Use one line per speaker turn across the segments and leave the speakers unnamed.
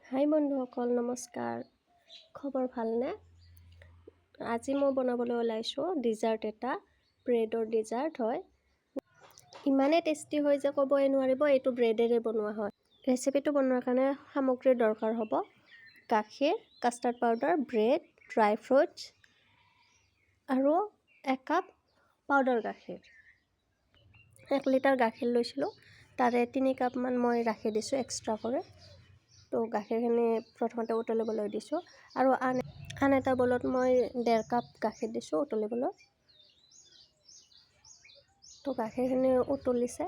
হাই বন্ধুসকল, নমস্কাৰ। খবৰ ভালনে? আজি মই বনাবলৈ ওলাইছোঁ ডিজাৰ্ট এটা। ব্ৰেডৰ ডিজাৰ্ট হয়। ইমানেই টেষ্টি হয় যে ক'বই নোৱাৰিব। এইটো ব্ৰেডেৰে বনোৱা হয়। ৰেচিপিটো বনোৱাৰ কাৰণে সামগ্ৰীৰ দৰকাৰ হ'ব: গাখীৰ, custard powder, bread, dry fruits আৰু 1 কাপ পাউডাৰ গাখীৰ। 1 লিটাৰ গাখীৰ লৈছিলোঁ, তাৰে 3 কাপমান মই ৰাখি দিছোঁ এক্সট্ৰা কৰি। তো গাখীৰখিনি প্ৰথমতে উতলিবলৈ দিছোঁ আৰু আন এটা বলত মই 1.5 কাপ গাখীৰ দিছোঁ উতলিবলৈ। তো গাখীৰখিনি উতলিছে।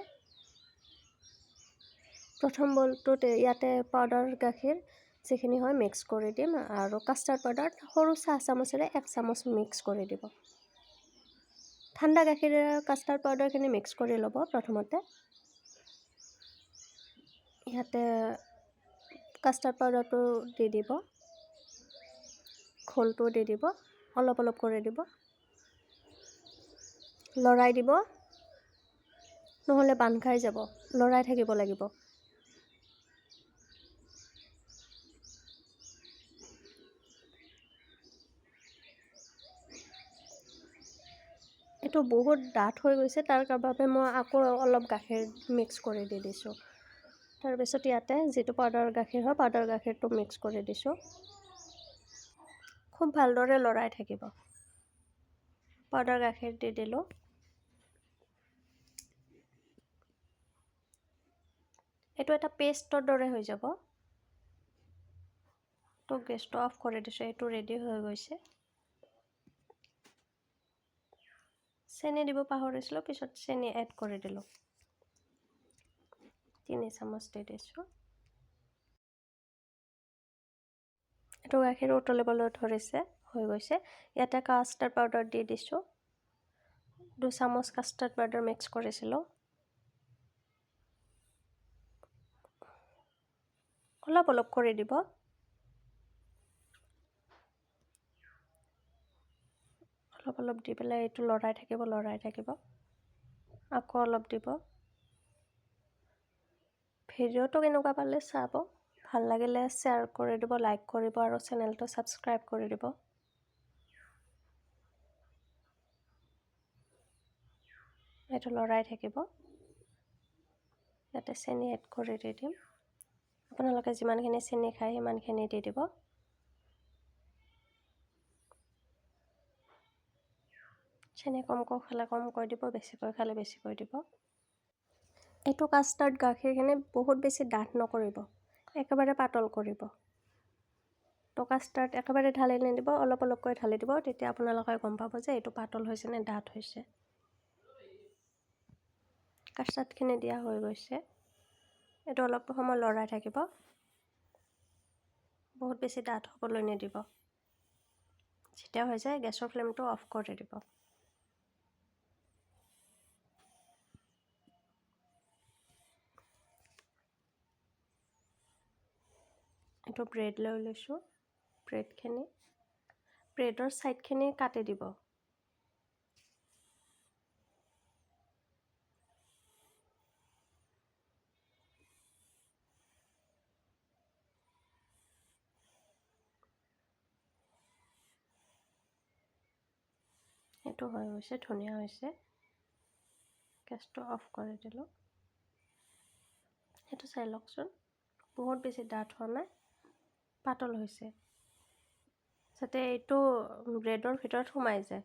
প্ৰথম বলটোত ইয়াতে পাউডাৰ গাখীৰ যিখিনি হয় মিক্স কৰি দিম আৰু কাষ্টাৰ্ড পাউডাৰ সৰু চাহ চামুচেৰে 1 চামুচ মিক্স কৰি দিব। ঠাণ্ডা গাখীৰেৰে কাষ্টাৰ্ড পাউডাৰখিনি মিক্স কৰি ল'ব। প্ৰথমতে ইয়াতে কাষ্টাৰ্ড পাউডাৰটো দি দিব, ঘোলটো দি দিব, অলপ অলপ কৰি দিব, লৰাই দিব, নহ'লে বান্ধ খাই যাব। লৰাই থাকিব লাগিব। এইটো বহুত ডাঠ হৈ গৈছে, তাৰ বাবে মই আকৌ অলপ গাখীৰ মিক্স কৰি দি দিছোঁ। তাৰপিছত ইয়াতে যিটো পাউডাৰ গাখীৰ হয়, পাউডাৰ গাখীৰটো মিক্স কৰি দিছোঁ। খুব ভালদৰে লৰাই থাকিব। পাউডাৰ গাখীৰ দি দিলোঁ। এইটো এটা পেষ্টৰ দৰে হৈ যাব। তো গেছটো অফ কৰি দিছোঁ। এইটো ৰেডি হৈ গৈছে। চেনি দিব পাহৰিছিলোঁ, পিছত চেনি এড কৰি দিলোঁ। 3 চামুচ দি দিছোঁ। এইটো গাখীৰ উতলিবলৈ ধৰিছে, হৈ গৈছে। ইয়াতে কাষ্টাৰ্ড পাউডাৰ দি দিছোঁ। 2 চামুচ কাষ্টাৰ্ড পাউডাৰ মিক্স কৰিছিলোঁ। অলপ অলপ কৰি দিব। অলপ অলপ দি পেলাই এইটো লৰাই থাকিব। আকৌ অলপ দিব। ভিডিঅ'টো কেনেকুৱা পালে চাব। ভাল লাগিলে শ্বেয়াৰ কৰি দিব, লাইক কৰিব আৰু চেনেলটো ছাবস্ক্ৰাইব কৰি দিব। এইটো লৰাই থাকিব। ইয়াতে চেনি এড কৰি দি দিম। আপোনালোকে যিমানখিনি চেনি খায় সিমানখিনি দি দিব। চেনি কমকৈ খালে কমকৈ দিব, বেছিকৈ খালে বেছিকৈ দিব। এইটো কাষ্টাৰ্ড গাখীৰখিনি বহুত বেছি ডাঠ নকৰিব, একেবাৰে পাতল কৰিব। তো কাষ্টাৰ্ড একেবাৰে ঢালি নিদিব, অলপ অলপকৈ ঢালি দিব। তেতিয়া আপোনালোকে গম পাব যে এইটো পাতল হৈছে নে ডাঠ হৈছে। কাষ্টাৰ্ডখিনি দিয়া হৈ গৈছে। এইটো অলপ সময় লৰাই থাকিব। বহুত বেছি ডাঠ হ'বলৈ নিদিব। যেতিয়া হৈ যায় গেছৰ ফ্লেমটো অফ কৰি দিব। এইটো ব্ৰেড লৈ লৈছোঁ। ব্ৰেডৰ ছাইডখিনি কাটি দিব। এইটো হৈ গৈছে, ধুনীয়া হৈছে। গেছটো অফ কৰি দিলোঁ। সেইটো চাই লওকচোন, বহুত বেছি ডাঠ হোৱা নাই, পাতল হৈছে। যাতে এইটো ব্ৰেডৰ ভিতৰত সোমাই যায়,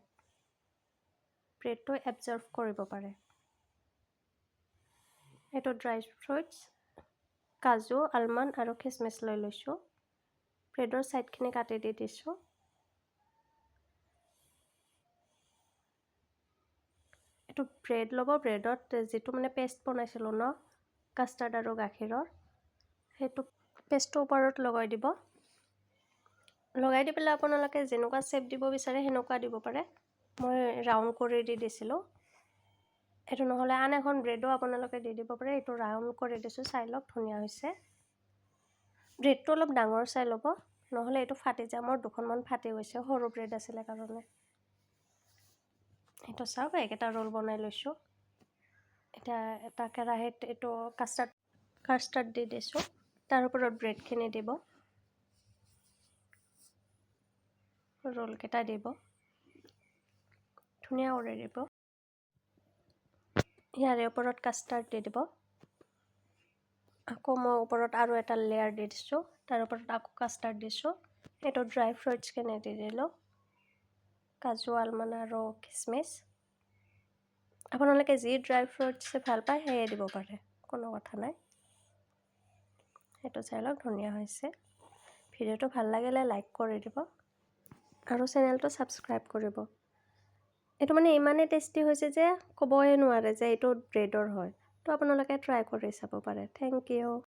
ব্ৰেডটো এবজৰ্ভ কৰিব পাৰে। এইটো ড্ৰাই ফ্ৰুটছ, কাজু, আলমণ্ড আৰু খিচমিচ লৈ লৈছোঁ। ব্ৰেডৰ ছাইডখিনি কাটি দি দিছোঁ। এইটো ব্ৰেড ল'ব। ব্ৰেডত যিটো পেষ্ট বনাইছিলোঁ ন, কাষ্টাৰ্ড আৰু গাখীৰৰ, সেইটো পেষ্টটো ওপৰত লগাই দিব। লগাই দি পেলাই আপোনালোকে যেনেকুৱা শ্বেপ দিব বিচাৰে সেনেকুৱা দিব পাৰে। মই ৰাউণ্ড কৰি দি দিছিলোঁ। এইটো নহ'লে আন এখন ব্ৰেডো আপোনালোকে দি দিব পাৰে। এইটো ৰাউণ্ড কৰি দিছোঁ, চাই লওক ধুনীয়া হৈছে। ব্ৰেডটো অলপ ডাঙৰ চাই ল'ব, নহ'লে এইটো ফাটি যায়। মোৰ 2খনমান ফাটি গৈছে, সৰু ব্ৰেড আছিলে কাৰণে। এইটো চাওক, এইকেইটা ৰোল বনাই লৈছোঁ। এতিয়া এটা কেৰাহীত এইটো কাষ্টাৰ্ড দি দিছোঁ। তাৰ ওপৰত ব্ৰেডখিনি দিব। ৰোলকেইটা দিব, ধুনীয়া কৰি দিব। ইয়াৰে ওপৰত কাষ্টাৰ্ড দি দিব। আকৌ মই ওপৰত আৰু এটা লেয়াৰ দি দিছোঁ, তাৰ ওপৰত আকৌ কাষ্টাৰ্ড দিছোঁ। এইটো ড্ৰাই ফ্ৰুটছখিনি দি দিলোঁ, কাজু, আলমণ্ড আৰু কিচমিচ। আপোনালোকে যি ড্ৰাই ফ্ৰুটছ ভাল পায় সেয়ে দিব পাৰে, কোনো কথা নাই। সেইটো চাই লওক, ধুনীয়া হৈছে। ভিডিঅ'টো ভাল লাগিলে লাইক কৰি দিব আৰু চেনেলটো ছাবস্ক্ৰাইব কৰিব। এইটো মানে ইমানেই টেষ্টি হৈছে যে ক'বই নোৱাৰে যে এইটো ব্ৰেডৰ হয়। তো আপোনালোকে ট্ৰাই কৰি চাব পাৰে। Thank U.